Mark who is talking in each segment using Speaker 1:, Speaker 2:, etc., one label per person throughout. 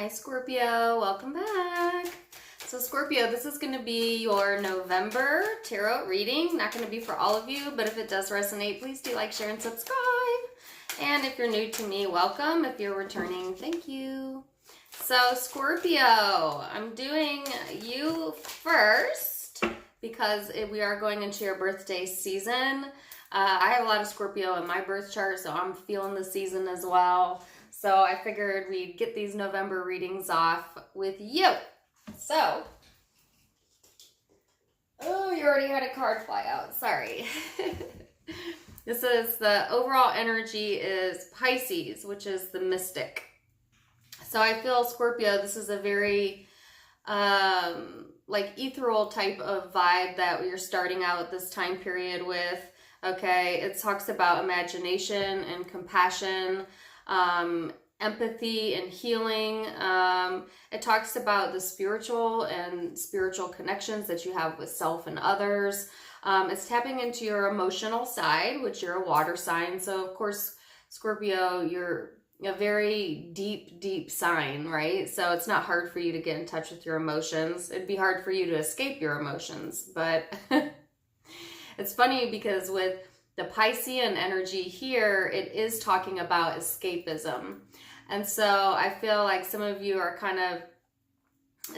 Speaker 1: Hi Scorpio, welcome back. So Scorpio, this is going to be your November tarot reading. Not going to be for all of you, but if it does resonate, please do like, share, and subscribe. And if you're new to me, welcome. If you're returning, thank you. So Scorpio, I'm doing you first because we are going into your birthday season. I have a lot of Scorpio in my birth chart, so I'm feeling the season as well. So I figured we'd get these November readings off with you. So, oh, you already had a card fly out. Sorry. This is the overall energy is Pisces, which is the mystic. So I feel Scorpio, this is a very like ethereal type of vibe that you're starting out this time period with. Okay, it talks about imagination and compassion, empathy and healing. It talks about the spiritual connections that you have with self and others. It's tapping into your emotional side, which you're a water sign. So of course, Scorpio, you're a very deep sign, right? So it's not hard for you to get in touch with your emotions. It'd be hard for you to escape your emotions, but it's funny because with the Piscean energy here, it is talking about escapism. And so I feel like some of you are kind of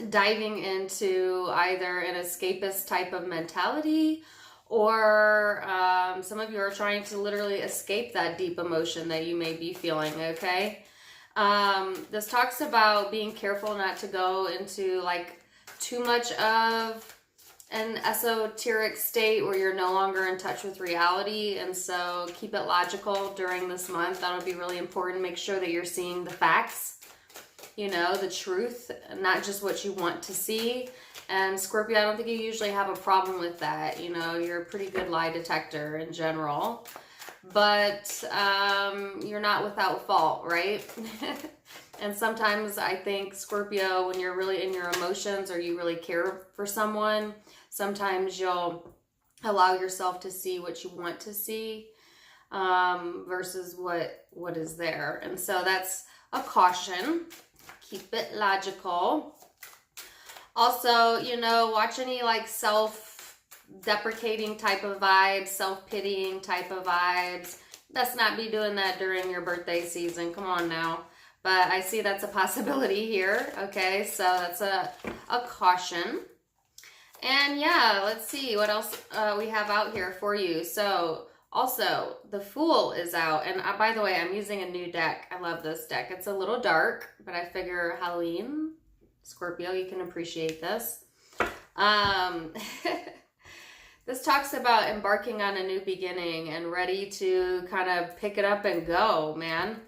Speaker 1: diving into either an escapist type of mentality, or some of you are trying to literally escape that deep emotion that you may be feeling, okay? This talks about being careful not to go into like too much of an esoteric state where you're no longer in touch with reality, and so keep it logical during this month. That'll be really important. Make sure that you're seeing the facts, you know, the truth, not just what you want to see. And Scorpio, I don't think you usually have a problem with that. You know, you're a pretty good lie detector in general, but you're not without fault, right? And sometimes I think Scorpio, when you're really in your emotions or you really care for someone, sometimes you'll allow yourself to see what you want to see versus what is there. And so that's a caution. Keep it logical. Also, you know, watch any like self-deprecating type of vibes, self-pitying type of vibes. Let's not be doing that during your birthday season. Come on now. But I see that's a possibility here. Okay, so that's a caution. And yeah, let's see what else we have out here for you. So also, the Fool is out. And by the way, I'm using a new deck. I love this deck. It's a little dark, but I figure Halloween, Scorpio, you can appreciate this. This talks about embarking on a new beginning and ready to kind of pick it up and go, man.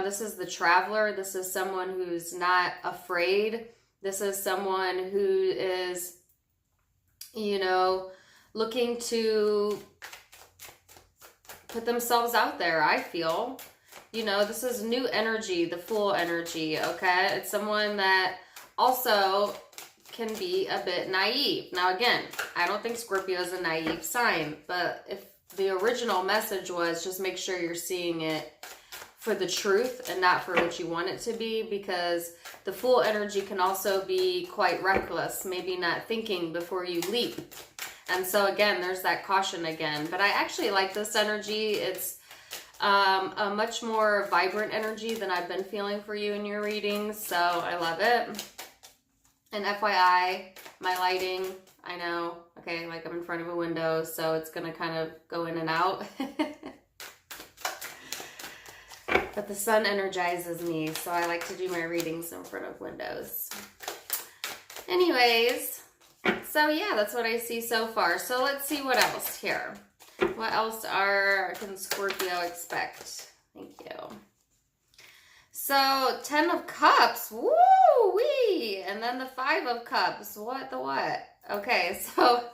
Speaker 1: This is the Traveler. This is someone who's not afraid. This is someone who is, you know, looking to put themselves out there, I feel. You know, this is new energy, the Fool energy, okay? It's someone that also can be a bit naive. Now, again, I don't think Scorpio is a naive sign, but if the original message was just make sure you're seeing it for the truth and not for what you want it to be, because the Fool energy can also be quite reckless, maybe not thinking before you leap. And so again, there's that caution again. But I actually like this energy. It's a much more vibrant energy than I've been feeling for you in your readings, so I love it. And FYI, my lighting, I know, okay, like I'm in front of a window, so it's gonna kind of go in and out. But the sun energizes me, so I like to do my readings in front of windows. Anyways, so yeah, that's what I see so far. So let's see what else here. What else can Scorpio expect? Thank you. So 10 of Cups, woo-wee! And then the 5 of Cups, what the what? Okay, so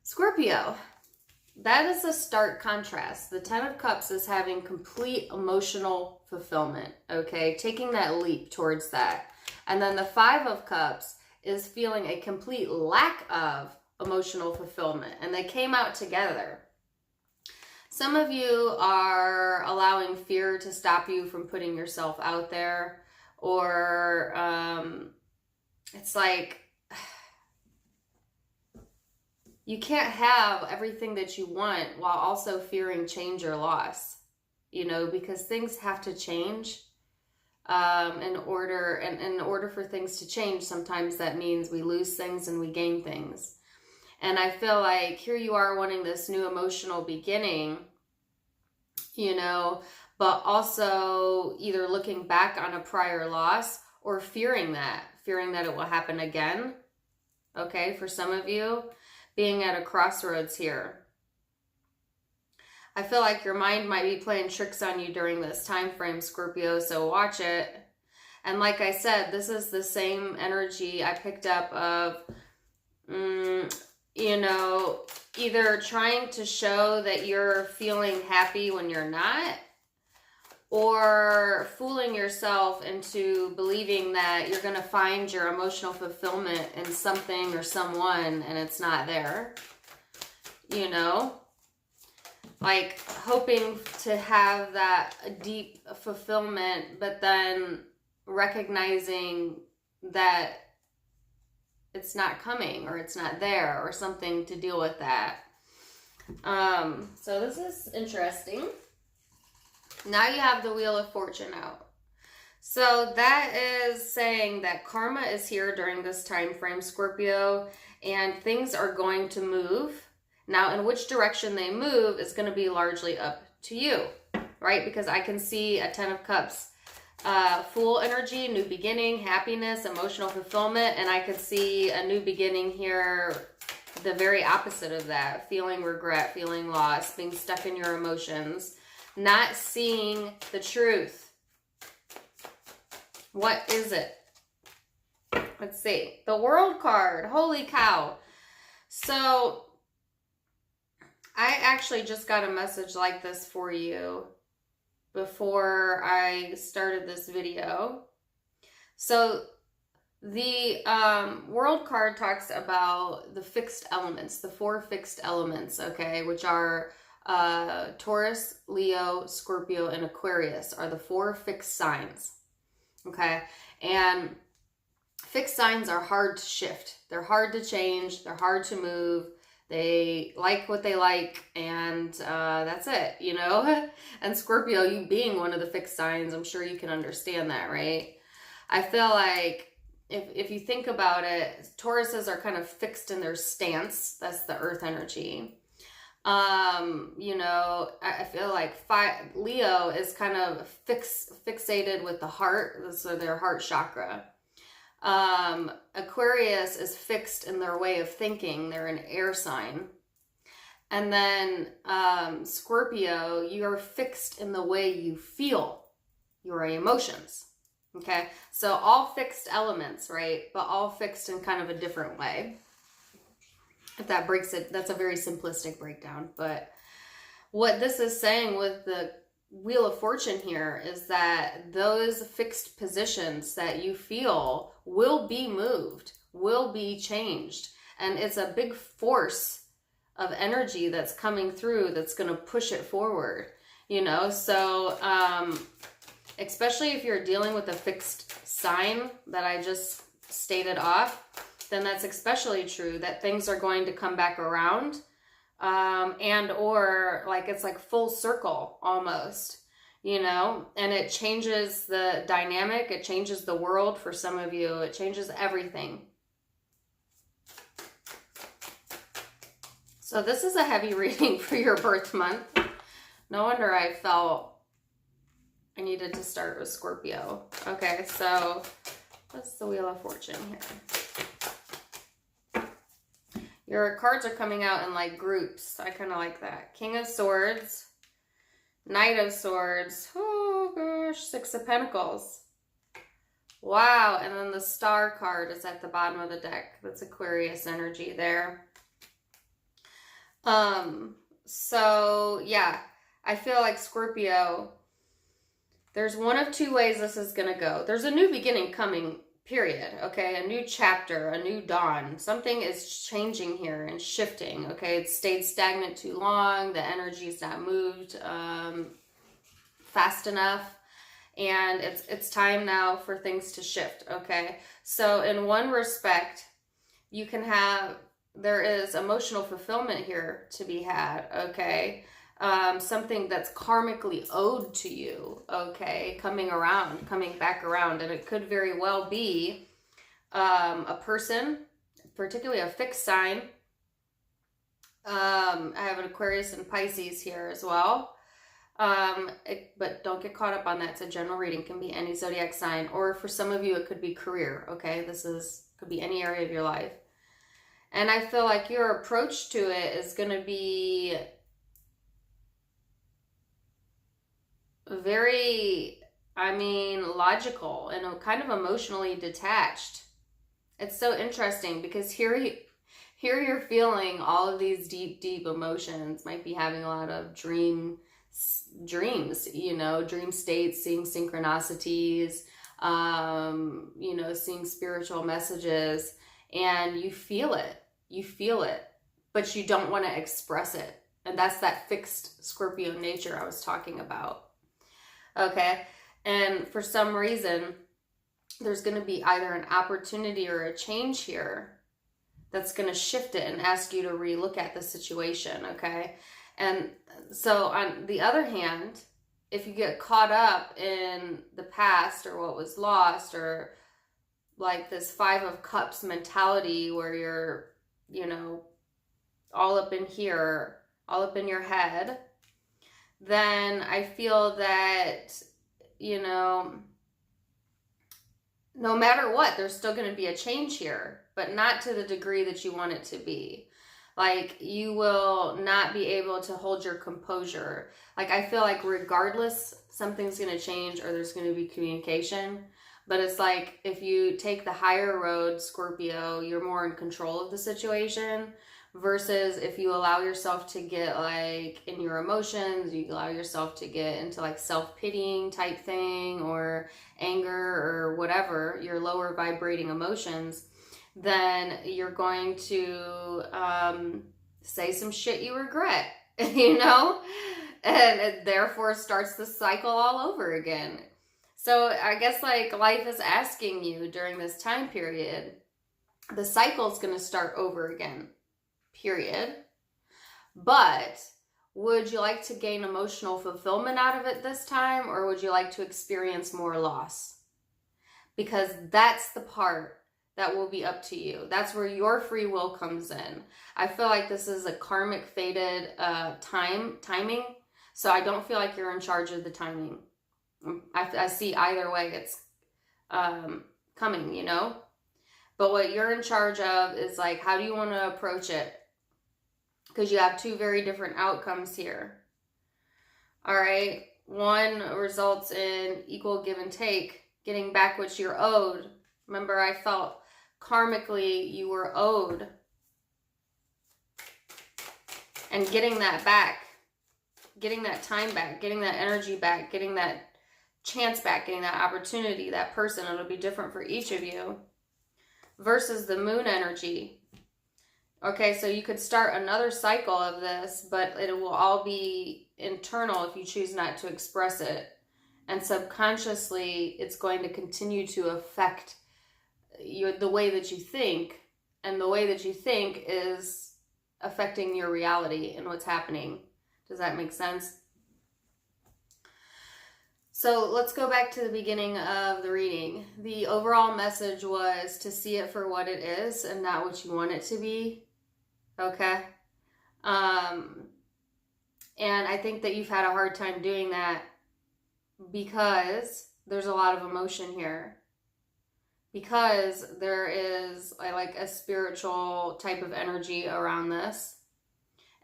Speaker 1: Scorpio, that is a stark contrast. The 10 of Cups is having complete emotional fulfillment, okay? Taking that leap towards that. And then the 5 of Cups is feeling a complete lack of emotional fulfillment. And they came out together. Some of you are allowing fear to stop you from putting yourself out there, or it's like you can't have everything that you want while also fearing change or loss, you know, because things have to change in order for things to change. Sometimes that means we lose things and we gain things. And I feel like here you are wanting this new emotional beginning, you know, but also either looking back on a prior loss or fearing that it will happen again. Okay, for some of you, being at a crossroads here. I feel like your mind might be playing tricks on you during this time frame, Scorpio, so watch it. And like I said, this is the same energy I picked up of, you know, either trying to show that you're feeling happy when you're not, or fooling yourself into believing that you're going to find your emotional fulfillment in something or someone and it's not there. You know, like hoping to have that deep fulfillment, but then recognizing that it's not coming or it's not there or something to deal with that. So this is interesting. Now you have the Wheel of Fortune out. So that is saying that karma is here during this time frame, Scorpio, and things are going to move. Now, in which direction they move is going to be largely up to you, right? Because I can see a 10 of Cups, Fool energy, new beginning, happiness, emotional fulfillment, and I could see a new beginning here, the very opposite of that, feeling regret, feeling lost, being stuck in your emotions, not seeing the truth. What is it? Let's see. The World card. Holy cow. So I actually just got a message like this for you before I started this video. So the World card talks about the fixed elements, the 4 fixed elements, okay, which are Taurus, Leo, Scorpio, and Aquarius are the 4 fixed signs, okay? And fixed signs are hard to shift. They're hard to change. They're hard to move. They like what they like, and that's it, you know? And Scorpio, you being one of the fixed signs, I'm sure you can understand that, right? I feel like if you think about it, Tauruses are kind of fixed in their stance. That's the earth energy. You know, I feel like Leo is kind of fixated with the heart, so their heart chakra. Aquarius is fixed in their way of thinking. They're an air sign. And then Scorpio, you're fixed in the way you feel, your emotions. Okay, so all fixed elements, right? But all fixed in kind of a different way. If that breaks it, that's a very simplistic breakdown. But what this is saying with the Wheel of Fortune here is that those fixed positions that you feel will be moved, will be changed. And it's a big force of energy that's coming through that's going to push it forward, you know? So, especially if you're dealing with a fixed sign that I just stated off, then that's especially true that things are going to come back around, and or like it's like full circle almost, you know, and it changes the dynamic, it changes the world for some of you, it changes everything. So this is a heavy reading for your birth month. No wonder I felt I needed to start with Scorpio. Okay, so what's the Wheel of Fortune here? Your cards are coming out in like groups. I kind of like that. King of Swords, Knight of Swords, oh gosh, 6 of Pentacles. Wow, and then the Star card is at the bottom of the deck. That's Aquarius energy there. So yeah, I feel like Scorpio, there's one of 2 ways this is going to go. There's a new beginning coming, period, okay? A new chapter, a new dawn. Something is changing here and shifting, okay? It's stayed stagnant too long. The energy's not moved fast enough. And it's time now for things to shift, okay? So in one respect, there is emotional fulfillment here to be had, okay? Something that's karmically owed to you, okay? Coming back around. And it could very well be a person, particularly a fixed sign. I have an Aquarius and Pisces here as well. But don't get caught up on that. It's a general reading. It can be any zodiac sign, or for some of you, it could be career. Okay. Could be any area of your life. And I feel like your approach to it is going to be very, logical and kind of emotionally detached. It's so interesting because here you're feeling all of these deep, deep emotions. Might be having a lot of dreams, dream states, seeing synchronicities, seeing spiritual messages, and you feel it, but you don't want to express it. And that's that fixed Scorpio nature I was talking about. Okay. And for some reason, there's going to be either an opportunity or a change here that's going to shift it and ask you to relook at the situation. Okay. And so on the other hand, if you get caught up in the past or what was lost, or like this 5 of Cups mentality where you're, all up in here, all up in your head, then I feel that, no matter what, there's still going to be a change here, but not to the degree that you want it to be. Like, you will not be able to hold your composure. Like, I feel like regardless, something's going to change or there's going to be communication. But it's like, if you take the higher road, Scorpio, you're more in control of the situation. Versus if you allow yourself to get like in your emotions, you allow yourself to get into like self-pitying type thing, or anger, or whatever, your lower vibrating emotions, then you're going to say some shit you regret, and it therefore starts the cycle all over again. So I guess like life is asking you during this time period, the cycle's going to start over again. Period. But would you like to gain emotional fulfillment out of it this time, or would you like to experience more loss? Because that's the part that will be up to you. That's where your free will comes in. I feel like this is a karmic fated timing. So I don't feel like you're in charge of the timing. I see either way it's coming, But what you're in charge of is like, how do you want to approach it? Because you have 2 very different outcomes here. All right. One results in equal give and take, getting back what you're owed. Remember, I felt karmically you were owed. And getting that back, getting that time back, getting that energy back, getting that chance back, getting that opportunity, that person. It'll be different for each of you. Versus the moon energy. Okay, so you could start another cycle of this, but it will all be internal if you choose not to express it. And subconsciously, it's going to continue to affect the way that you think. And the way that you think is affecting your reality and what's happening. Does that make sense? So let's go back to the beginning of the reading. The overall message was to see it for what it is and not what you want it to be. Okay. And I think that you've had a hard time doing that because there's a lot of emotion here. Because there is like a spiritual type of energy around this.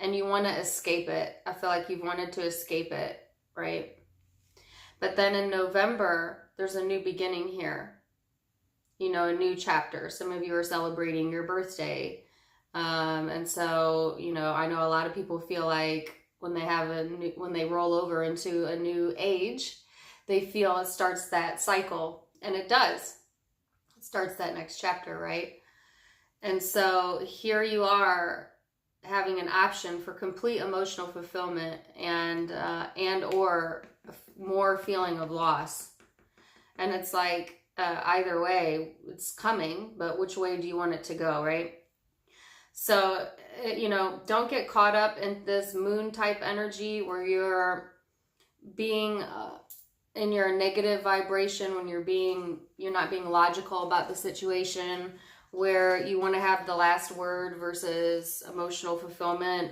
Speaker 1: And you want to escape it. I feel like you've wanted to escape it, right? But then in November, there's a new beginning here. A new chapter. Some of you are celebrating your birthday. And so, I know a lot of people feel like when they roll over into a new age, they feel it starts that cycle, and it does. It starts that next chapter, right? And so here you are having an option for complete emotional fulfillment and or more feeling of loss. And it's like, either way, it's coming, but which way do you want it to go, right? So, you know, don't get caught up in this moon type energy where you're being in your negative vibration, when you're not being logical about the situation, where you want to have the last word versus emotional fulfillment.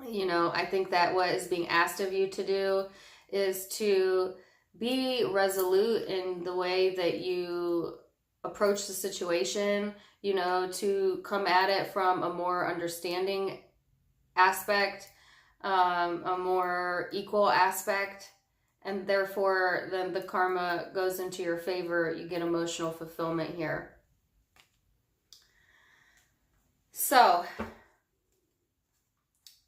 Speaker 1: You know, I think that what is being asked of you to do is to be resolute in the way that you approach the situation, you know, to come at it from a more understanding aspect, a more equal aspect, and therefore then the karma goes into your favor. You get emotional fulfillment here. So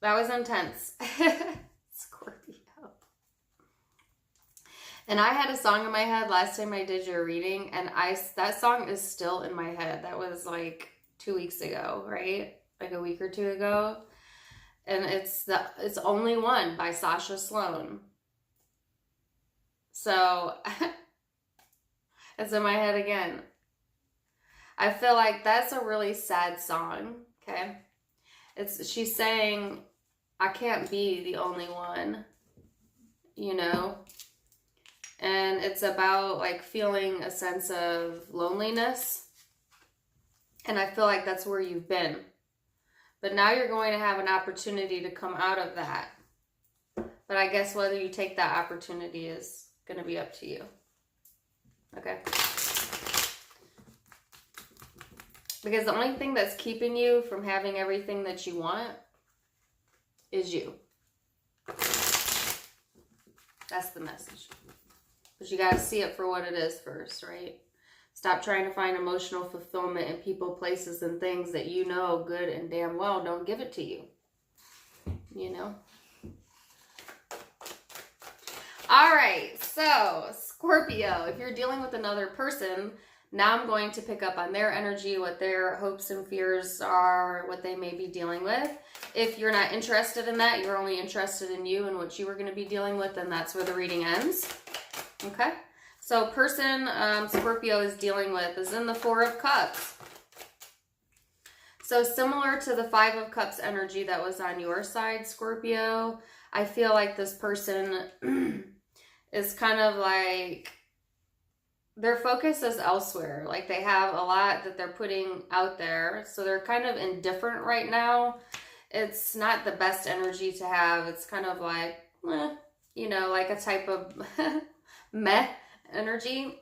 Speaker 1: that was intense. Scorpio. And I had a song in my head last time I did your reading, and that song is still in my head. That was like 2 weeks ago, right? Like a week or two ago. And it's Only One by Sasha Sloan. So it's in my head again. I feel like that's a really sad song, okay? She's saying, I can't be the only one, you know? And it's about like feeling a sense of loneliness. And I feel like that's where you've been. But now you're going to have an opportunity to come out of that. But I guess whether you take that opportunity is going to be up to you. Okay? Because the only thing that's keeping you from having everything that you want is you. That's the message. But you got to see it for what it is first, right? Stop trying to find emotional fulfillment in people, places, and things that you know good and damn well don't give it to you. You know? All right, so Scorpio, if you're dealing with another person, now I'm going to pick up on their energy, what their hopes and fears are, what they may be dealing with. If you're not interested in that, you're only interested in you and what you were going to be dealing with, then that's where the reading ends. Okay? So person Scorpio is dealing with is in the Four of Cups. So similar to the Five of Cups energy that was on your side, Scorpio, I feel like this person is kind of like, their focus is elsewhere. Like they have a lot that they're putting out there. So they're kind of indifferent right now. It's not the best energy to have. It's kind of like, you know, like a type of meh energy.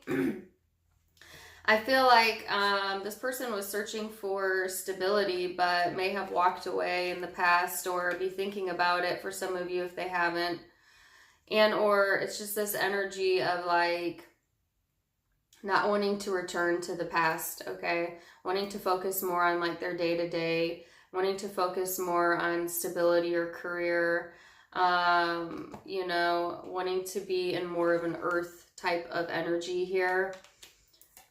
Speaker 1: I feel like this person was searching for stability, but may have walked away in the past or be thinking about it for some of you if they haven't. And or it's just this energy of like not wanting to return to the past, okay? Wanting to focus more on like their day-to-day, wanting to focus more on stability or career, you know, wanting to be in more of an earth type of energy here.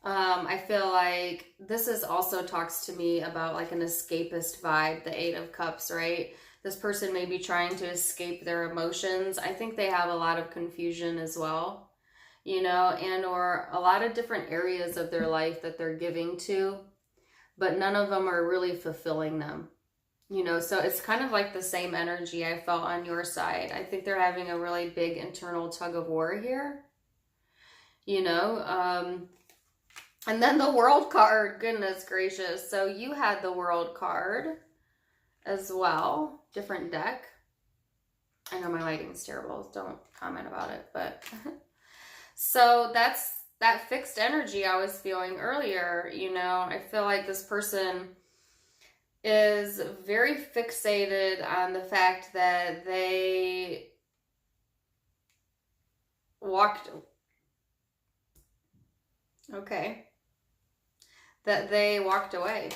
Speaker 1: I feel like this is also talks to me about like an escapist vibe, the Eight of Cups, right? This person may be trying to escape their emotions. I think they have a lot of confusion as well, you know, and or a lot of different areas of their life that they're giving to, but none of them are really fulfilling them. You know, so it's kind of like the same energy I felt on your side. I think they're having a really big internal tug of war here. You know, and then the World card, goodness gracious. So you had the World card as well, different deck. I know my lighting's terrible, don't comment about it, but so that's that fixed energy I was feeling earlier. You know, I feel like this person is very fixated on the fact that they walked, okay, that they walked away,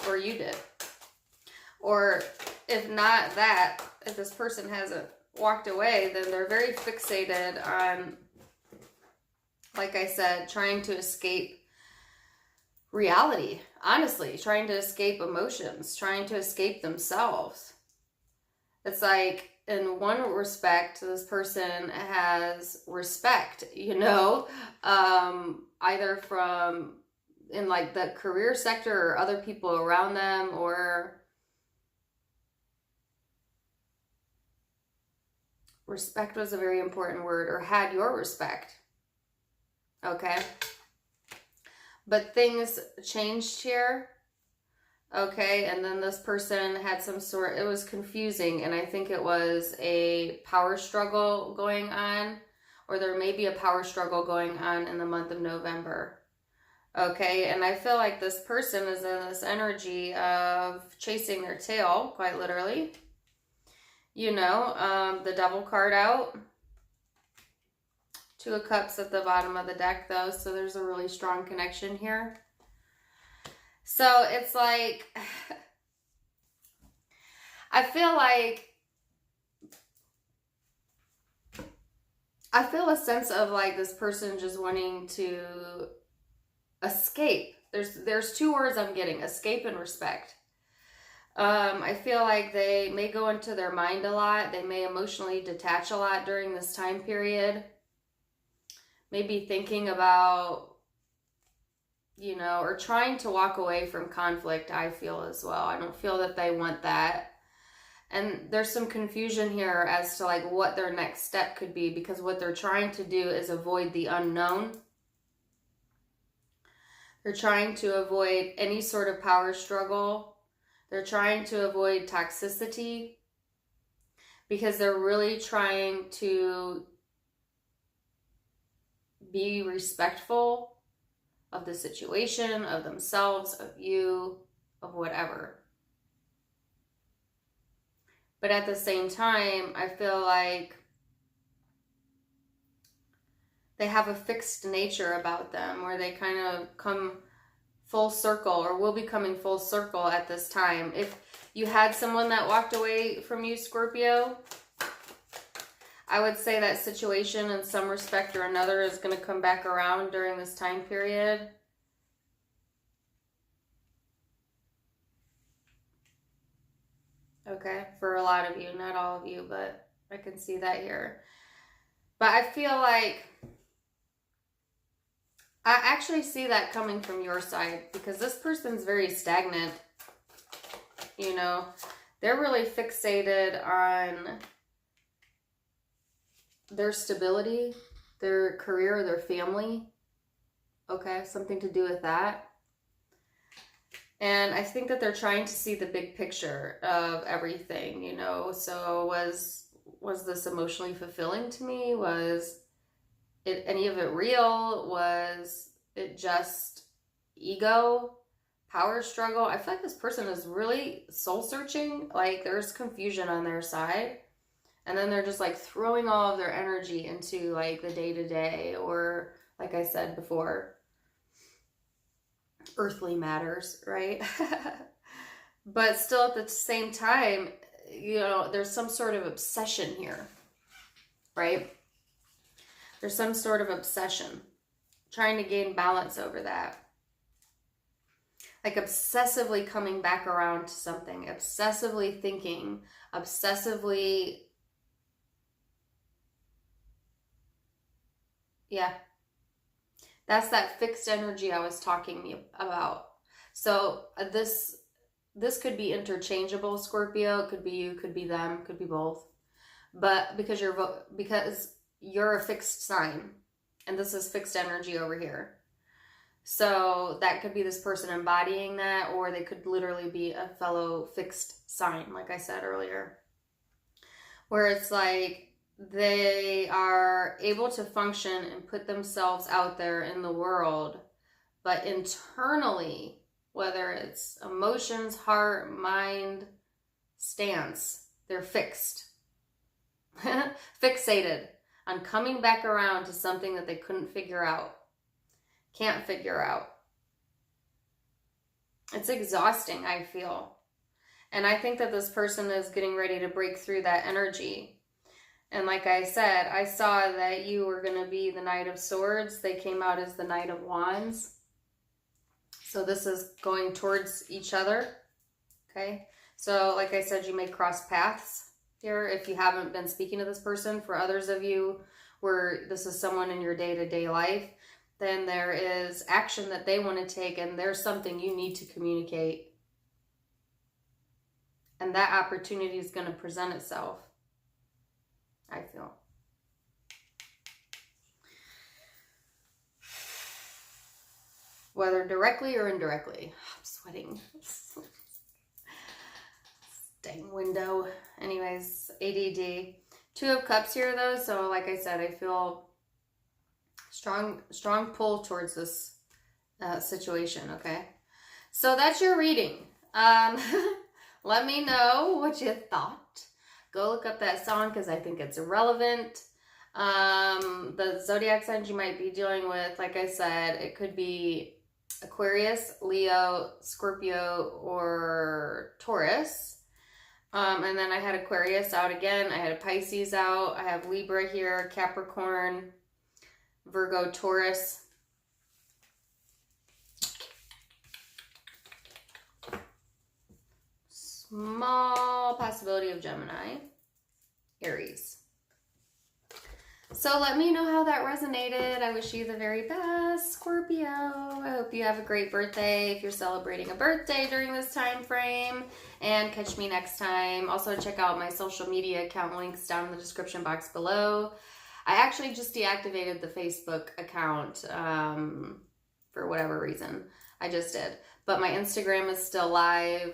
Speaker 1: or you did. Or if not that, if this person hasn't walked away, then they're very fixated on, like I said, trying to escape reality. Honestly, trying to escape emotions, trying to escape themselves. It's like in one respect, this person has respect, you know, either from in like the career sector or other people around them, or respect was a very important word, or had your respect. Okay. But things changed here. Okay. And then this person had some sort, it was confusing. And I think it was a power struggle going on, or there may be a power struggle going on in the month of November. Okay. And I feel like this person is in this energy of chasing their tail, quite literally. You know, the Devil card out. Two of Cups at the bottom of the deck, though, so there's a really strong connection here. So it's like, I feel a sense of like this person just wanting to escape. There's two words I'm getting: escape and respect. I feel like they may go into their mind a lot. They may emotionally detach a lot during this time period. Maybe thinking about, you know, or trying to walk away from conflict, I feel as well. I don't feel that they want that. And there's some confusion here as to like what their next step could be, because what they're trying to do is avoid the unknown. They're trying to avoid any sort of power struggle. They're trying to avoid toxicity, because they're really trying to be respectful of the situation, of themselves, of you, of whatever. But at the same time, I feel like they have a fixed nature about them, where they kind of come full circle, or will be coming full circle at this time. If you had someone that walked away from you, Scorpio, I would say that situation in some respect or another is going to come back around during this time period. Okay, for a lot of you, not all of you, but I can see that here. But I feel like I actually see that coming from your side, because this person's very stagnant. You know, they're really fixated on their stability, their career, their family. Okay, something to do with that. And I think that they're trying to see the big picture of everything, you know. So was this emotionally fulfilling to me? Was any of it real? Was it just ego, power struggle? I feel like this person is really soul searching. Like there's confusion on their side. And then they're just like throwing all of their energy into like the day-to-day, or like I said before, earthly matters, right? But still at the same time, you know, there's some sort of obsession here, right? There's some sort of obsession, trying to gain balance over that. Like obsessively coming back around to something, obsessively thinking, obsessively, yeah. That's that fixed energy I was talking about. So this could be interchangeable, Scorpio. It could be you, could be them, could be both. But because you're a fixed sign, and this is fixed energy over here. So that could be this person embodying that, or they could literally be a fellow fixed sign, like I said earlier. Where it's like they are able to function and put themselves out there in the world, but internally, whether it's emotions, heart, mind, stance, they're fixed. Fixated on coming back around to something that they couldn't figure out. Can't figure out. It's exhausting, I feel. And I think that this person is getting ready to break through that energy. And like I said, I saw that you were going to be the Knight of Swords. They came out as the Knight of Wands. So this is going towards each other. Okay. So like I said, you may cross paths here. If you haven't been speaking to this person, for others of you where this is someone in your day-to-day life, then there is action that they want to take, and there's something you need to communicate. And that opportunity is going to present itself, I feel. Whether directly or indirectly. I'm sweating. Dang window. Anyways, ADD. 2 of Cups here though, so like I said, I feel strong pull towards this situation, okay? So that's your reading. Let me know what you thought. Go look up that song because I think it's relevant. The zodiac signs you might be dealing with, like I said, it could be Aquarius, Leo, Scorpio, or Taurus. And then I had Aquarius out again. I had a Pisces out. I have Libra here, Capricorn, Virgo, Taurus. Small possibility of Gemini, Aries. So let me know how that resonated. I wish you the very best, Scorpio. I hope you have a great birthday if you're celebrating a birthday during this time frame. And catch me next time. Also check out my social media account links down in the description box below. I actually just deactivated the Facebook account for whatever reason. I just did. But my Instagram is still live,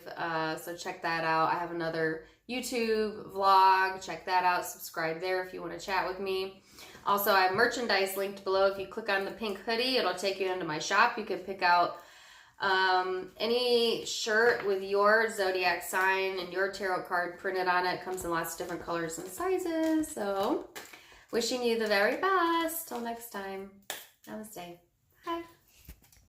Speaker 1: so check that out. I have another YouTube vlog. Check that out. Subscribe there if you want to chat with me. Also, I have merchandise linked below. If you click on the pink hoodie, it'll take you into my shop. You can pick out any shirt with your zodiac sign and your tarot card printed on it. It comes in lots of different colors and sizes. So, wishing you the very best. Till next time. Namaste. Bye.